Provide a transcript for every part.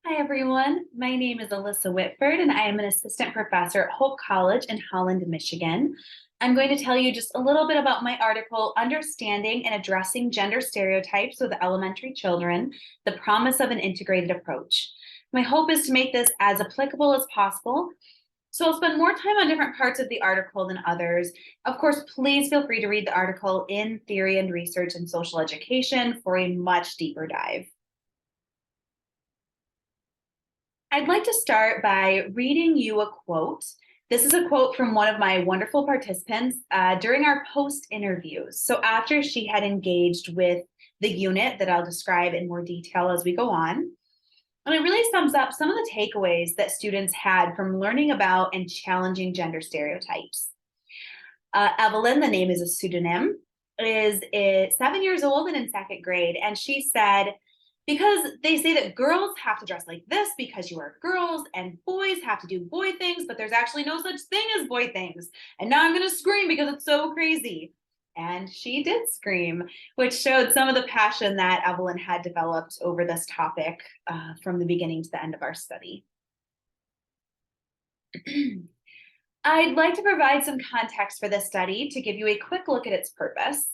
Hi, everyone. My name is Alyssa Whitford, and I am an assistant professor at Hope College in Holland, Michigan. I'm going to tell you just a little bit about my article, Understanding and Addressing Gender Stereotypes with Elementary Children, the Promise of an Integrated Approach. My hope is to make this as applicable as possible. So I'll spend more time on different parts of the article than others. Of course, please feel free to read the article in Theory and Research in Social Education for a much deeper dive. I'd like to start by reading you a quote. This is a quote from one of my wonderful participants during our post interviews. So, after she had engaged with the unit that I'll describe in more detail as we go on. And it really sums up some of the takeaways that students had from learning about and challenging gender stereotypes. Evelyn, the name is a pseudonym, is 7 years old and in second grade. And she said, because they say that girls have to dress like this because you are girls and boys have to do boy things, but there's actually no such thing as boy things. And now I'm going to scream because it's so crazy. And she did scream, which showed some of the passion that Evelyn had developed over this topic from the beginning to the end of our study. I'd like to provide some context for this study to give you a quick look at its purpose.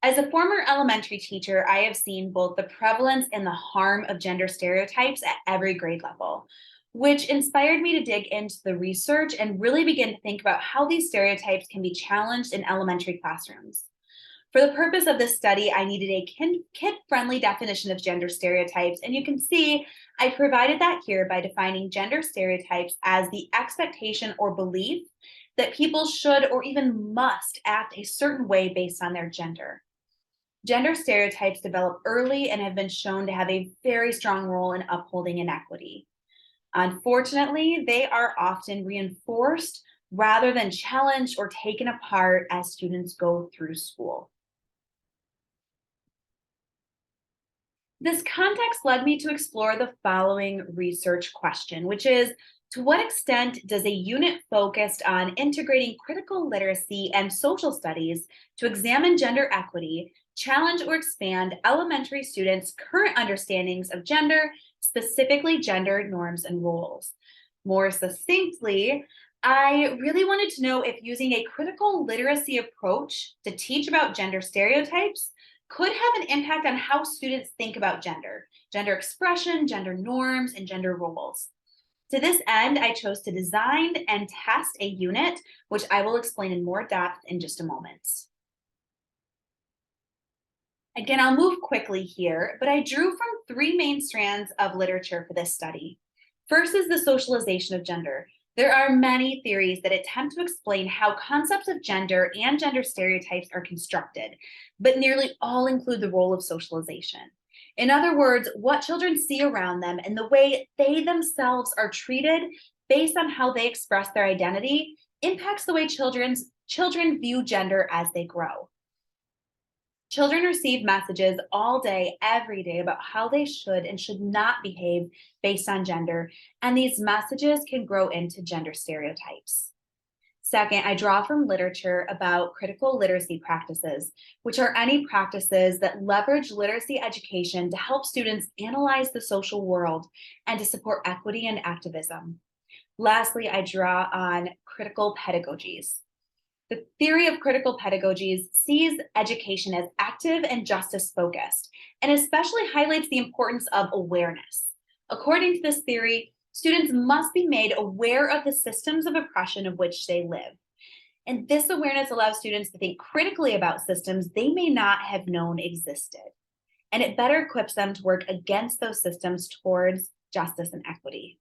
As a former elementary teacher, I have seen both the prevalence and the harm of gender stereotypes at every grade level, which inspired me to dig into the research and really begin to think about how these stereotypes can be challenged in elementary classrooms. For the purpose of this study, I needed a kid-friendly definition of gender stereotypes, and you can see I provided that here by defining gender stereotypes as the expectation or belief that people should or even must act a certain way based on their gender. Gender stereotypes develop early and have been shown to have a very strong role in upholding inequity. Unfortunately, they are often reinforced rather than challenged or taken apart as students go through school. This context led me to explore the following research question, which is, to what extent does a unit focused on integrating critical literacy and social studies to examine gender equity challenge or expand elementary students' current understandings of gender, specifically gender norms and roles? More succinctly, I really wanted to know if using a critical literacy approach to teach about gender stereotypes could have an impact on how students think about gender expression, gender norms, and gender roles. To this end, I chose to design and test a unit, which I will explain in more depth in just a moment. Again, I'll move quickly here, but I drew from three main strands of literature for this study. First is the socialization of gender. There are many theories that attempt to explain how concepts of gender and gender stereotypes are constructed, but nearly all include the role of socialization. In other words, what children see around them and the way they themselves are treated based on how they express their identity impacts the way children view gender as they grow. Children receive messages all day, every day about how they should and should not behave based on gender, and these messages can grow into gender stereotypes. Second, I draw from literature about critical literacy practices, which are any practices that leverage literacy education to help students analyze the social world and to support equity and activism. Lastly, I draw on critical pedagogies. The theory of critical pedagogies sees education as active and justice focused, and especially highlights the importance of awareness. According to this theory, students must be made aware of the systems of oppression of which they live. And this awareness allows students to think critically about systems they may not have known existed. And it better equips them to work against those systems towards justice and equity.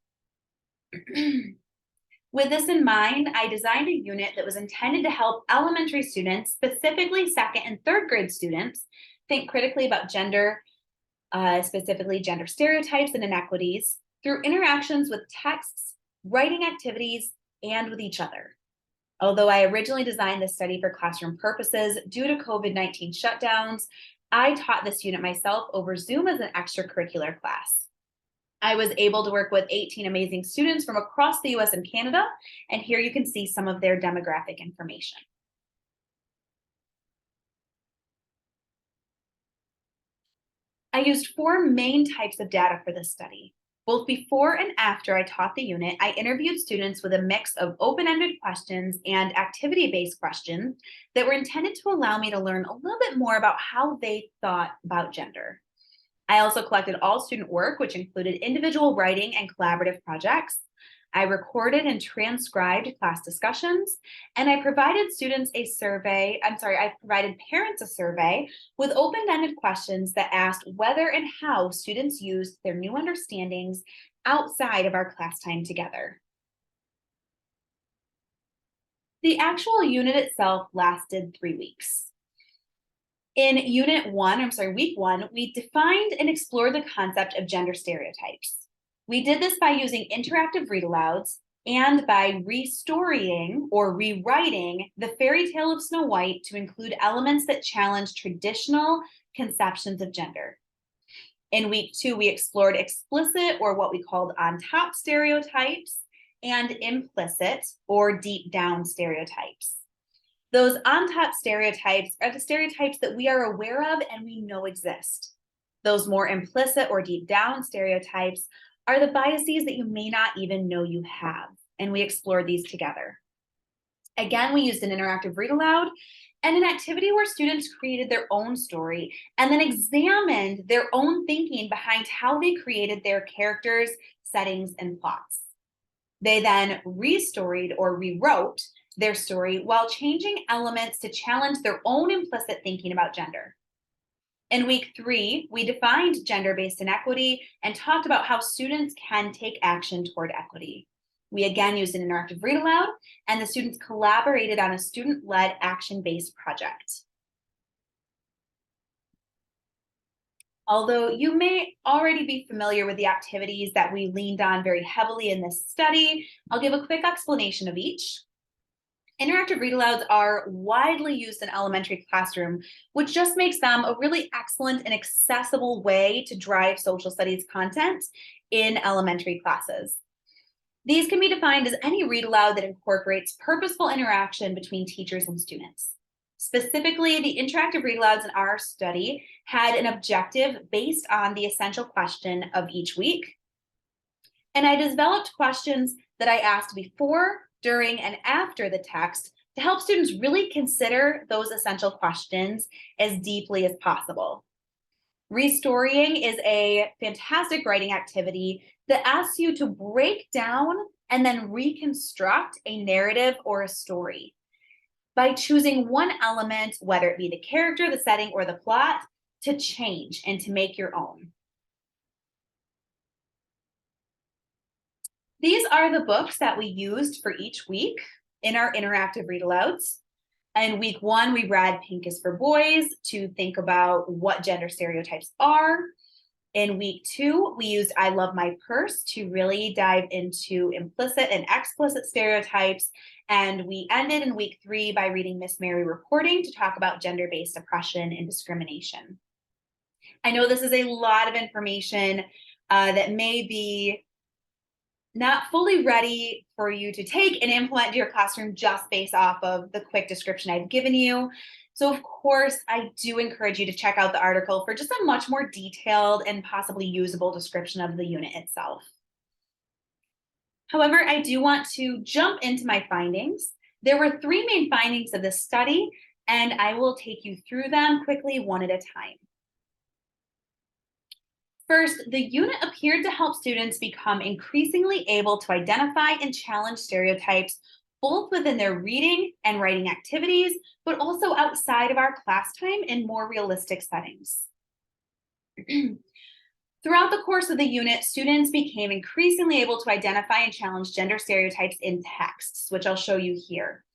With this in mind, I designed a unit that was intended to help elementary students, specifically second and third grade students, think critically about gender, specifically gender stereotypes and inequities, through interactions with texts, writing activities, and with each other. Although I originally designed this study for classroom purposes, due to COVID-19 shutdowns, I taught this unit myself over Zoom as an extracurricular class. I was able to work with 18 amazing students from across the US and Canada, and here you can see some of their demographic information. I used four main types of data for this study. Both before and after I taught the unit, I interviewed students with a mix of open-ended questions and activity-based questions that were intended to allow me to learn a little bit more about how they thought about gender. I also collected all student work, which included individual writing and collaborative projects. I recorded and transcribed class discussions, and I provided I provided parents a survey with open-ended questions that asked whether and how students used their new understandings outside of our class time together. The actual unit itself lasted 3 weeks. In week one, we defined and explored the concept of gender stereotypes. We did this by using interactive read alouds and by restorying or rewriting the fairy tale of Snow White to include elements that challenge traditional conceptions of gender. In week two, we explored explicit or what we called on top stereotypes and implicit or deep down stereotypes. Those on top stereotypes are the stereotypes that we are aware of and we know exist. Those more implicit or deep down stereotypes are the biases that you may not even know you have, and we explored these together. Again, we used an interactive read aloud and an activity where students created their own story and then examined their own thinking behind how they created their characters, settings, and plots. They then restoried or rewrote their story while changing elements to challenge their own implicit thinking about gender. In week three, we defined gender-based inequity and talked about how students can take action toward equity. We again used an interactive read aloud, and the students collaborated on a student-led action-based project. Although you may already be familiar with the activities that we leaned on very heavily in this study, I'll give a quick explanation of each. Interactive read alouds are widely used in elementary classroom, which just makes them a really excellent and accessible way to drive social studies content in elementary classes. These can be defined as any read aloud that incorporates purposeful interaction between teachers and students. Specifically, the interactive read alouds in our study had an objective based on the essential question of each week. And I developed questions that I asked before, during, and after the text to help students really consider those essential questions as deeply as possible. Restorying is a fantastic writing activity that asks you to break down and then reconstruct a narrative or a story by choosing one element, whether it be the character, the setting, or the plot, to change and to make your own. These are the books that we used for each week in our interactive read alouds. In week one, we read Pink is for Boys to think about what gender stereotypes are. In week two, we used I Love My Purse to really dive into implicit and explicit stereotypes. And we ended in week three by reading Miss Mary Reporting to talk about gender-based oppression and discrimination. I know this is a lot of information that may be not fully ready for you to take and implement to your classroom just based off of the quick description I've given you. So of course, I do encourage you to check out the article for just a much more detailed and possibly usable description of the unit itself. However, I do want to jump into my findings. There were three main findings of this study, and I will take you through them quickly one at a time. First, the unit appeared to help students become increasingly able to identify and challenge stereotypes, both within their reading and writing activities, but also outside of our class time in more realistic settings. Throughout the course of the unit, students became increasingly able to identify and challenge gender stereotypes in texts, which I'll show you here.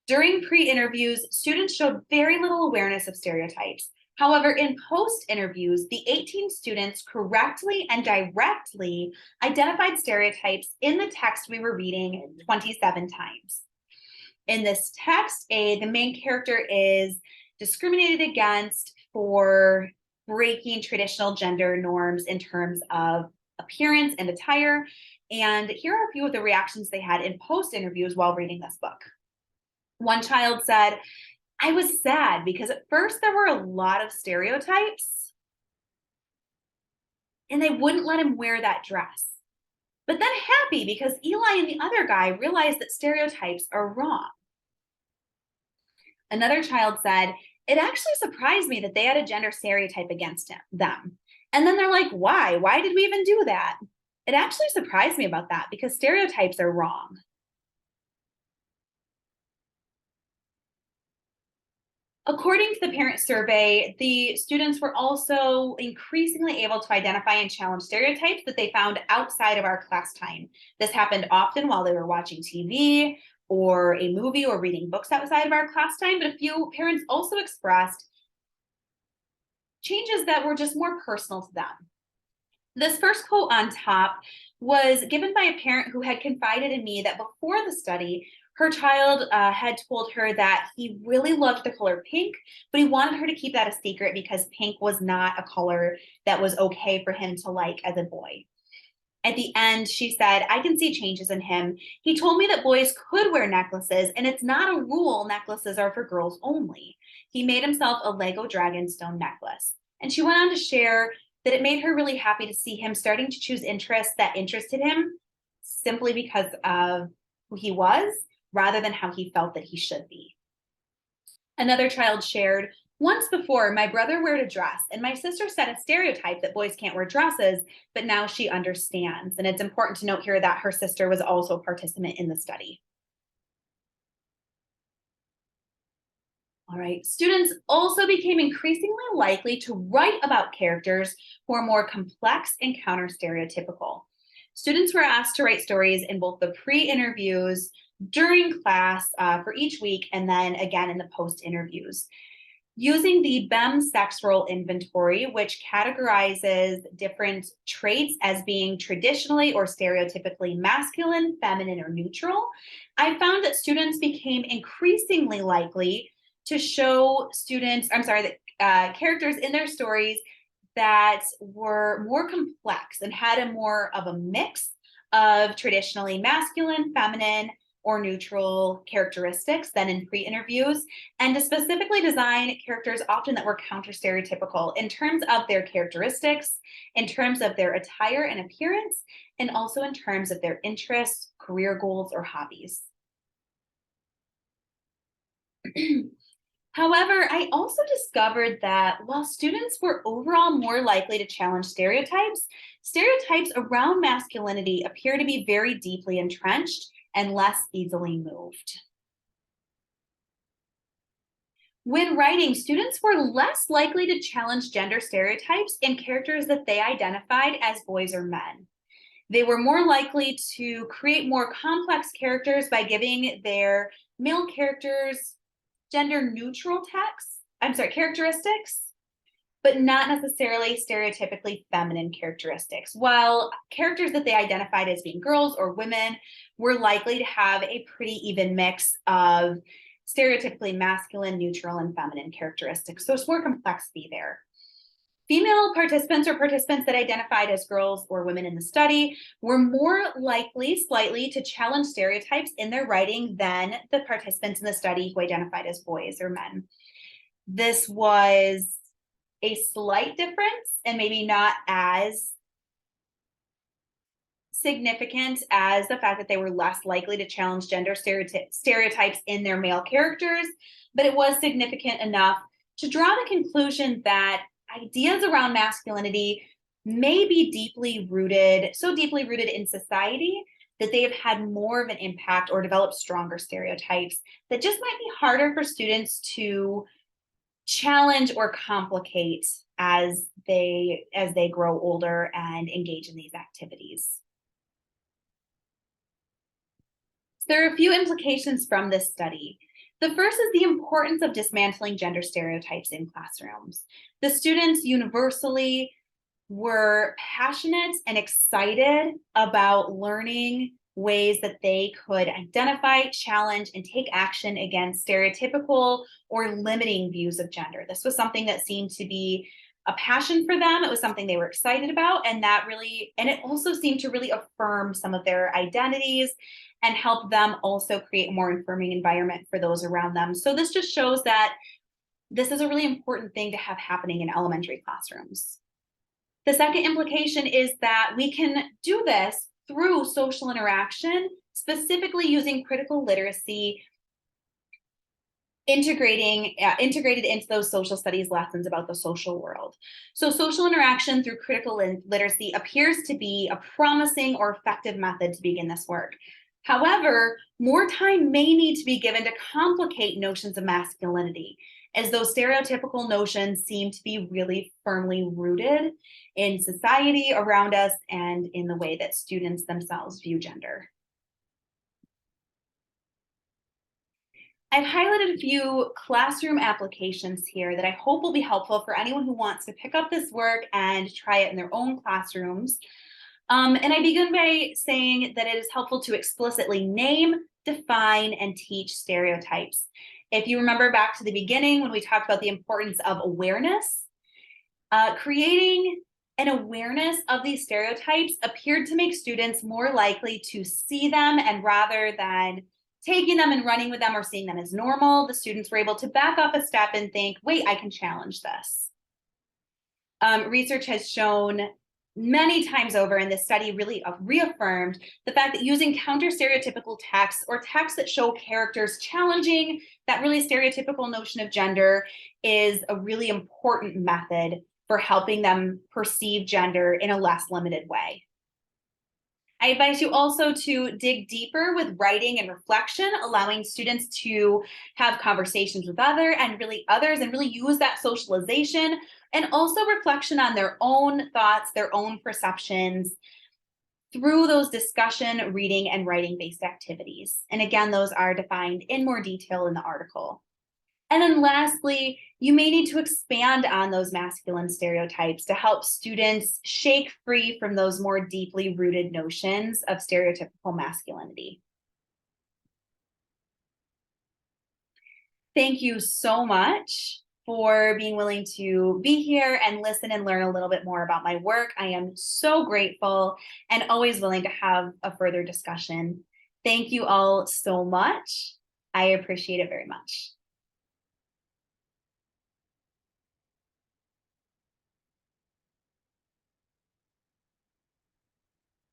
During pre-interviews, students showed very little awareness of stereotypes. However, in post-interviews, the 18 students correctly and directly identified stereotypes in the text we were reading 27 times. In this text, the main character is discriminated against for breaking traditional gender norms in terms of appearance and attire. And here are a few of the reactions they had in post-interviews while reading this book. One child said, I was sad because at first there were a lot of stereotypes. and they wouldn't let him wear that dress. But then happy because Eli and the other guy realized that stereotypes are wrong. Another child said, it actually surprised me that they had a gender stereotype against them. And then they're like, why? Why did we even do that? It actually surprised me about that because stereotypes are wrong. According to the parent survey, the students were also increasingly able to identify and challenge stereotypes that they found outside of our class time. This happened often while they were watching TV or a movie or reading books outside of our class time, but a few parents also expressed changes that were just more personal to them. This first quote on top was given by a parent who had confided in me that before the study, her child had told her that he really loved the color pink, but he wanted her to keep that a secret because pink was not a color that was okay for him to like as a boy. At the end, she said, I can see changes in him. He told me that boys could wear necklaces, and it's not a rule necklaces are for girls only. He made himself a Lego Dragonstone necklace. And she went on to share that it made her really happy to see him starting to choose interests that interested him simply because of who he was, rather than how he felt that he should be. Another child shared, once before, my brother wore a dress, and my sister set a stereotype that boys can't wear dresses, but now she understands. And it's important to note here that her sister was also a participant in the study. All right, students also became increasingly likely to write about characters who are more complex and counter-stereotypical. Students were asked to write stories in both the pre-interviews, during class for each week, and then again in the post-interviews. Using the BEM sex role inventory, which categorizes different traits as being traditionally or stereotypically masculine, feminine, or neutral, I found that students became increasingly likely to show characters in their stories that were more complex and had a more of a mix of traditionally masculine, feminine, or neutral characteristics than in pre-interviews, and to specifically design characters often that were counter-stereotypical in terms of their characteristics, in terms of their attire and appearance, and also in terms of their interests, career goals, or hobbies. However, I also discovered that while students were overall more likely to challenge stereotypes, stereotypes around masculinity appear to be very deeply entrenched and less easily moved. When writing, students were less likely to challenge gender stereotypes in characters that they identified as boys or men. They were more likely to create more complex characters by giving their male characters gender neutral characteristics, but not necessarily stereotypically feminine characteristics. While characters that they identified as being girls or women were likely to have a pretty even mix of stereotypically masculine, neutral, and feminine characteristics. So it's more complexity there. Female participants or participants that identified as girls or women in the study were more likely slightly to challenge stereotypes in their writing than the participants in the study who identified as boys or men. This was a slight difference and maybe not as significant as the fact that they were less likely to challenge gender stereotypes in their male characters, but it was significant enough to draw the conclusion that ideas around masculinity may be so deeply rooted in society that they have had more of an impact or developed stronger stereotypes that just might be harder for students to challenge or complicate as they grow older and engage in these activities. So there are a few implications from this study. The first is the importance of dismantling gender stereotypes in classrooms. The students universally were passionate and excited about learning ways that they could identify, challenge, and take action against stereotypical or limiting views of gender. This was something that seemed to be a passion for them. It was something they were excited about, and it also seemed to really affirm some of their identities and help them also create a more affirming environment for those around them. So this just shows that this is a really important thing to have happening in elementary classrooms. The second implication is that we can do this through social interaction, specifically using critical literacy integrated into those social studies lessons about the social world. So social interaction through critical literacy appears to be a promising or effective method to begin this work. However, more time may need to be given to complicate notions of masculinity, as those stereotypical notions seem to be really firmly rooted in society around us and in the way that students themselves view gender. I've highlighted a few classroom applications here that I hope will be helpful for anyone who wants to pick up this work and try it in their own classrooms. And I begin by saying that it is helpful to explicitly name, define, and teach stereotypes. If you remember back to the beginning when we talked about the importance of awareness, creating an awareness of these stereotypes appeared to make students more likely to see them, and rather than taking them and running with them or seeing them as normal, the students were able to back up a step and think, wait, I can challenge this. Research has shown many times over, and this study really reaffirmed the fact that using counter-stereotypical texts or texts that show characters challenging that really stereotypical notion of gender is a really important method for helping them perceive gender in a less limited way. I advise you also to dig deeper with writing and reflection, allowing students to have conversations with others and really use that socialization and also reflection on their own thoughts, their own perceptions through those discussion, reading, and writing-based activities. And again, those are defined in more detail in the article. And then lastly, you may need to expand on those masculine stereotypes to help students shake free from those more deeply rooted notions of stereotypical masculinity. Thank you so much for being willing to be here and listen and learn a little bit more about my work. I am so grateful and always willing to have a further discussion. Thank you all so much. I appreciate it very much.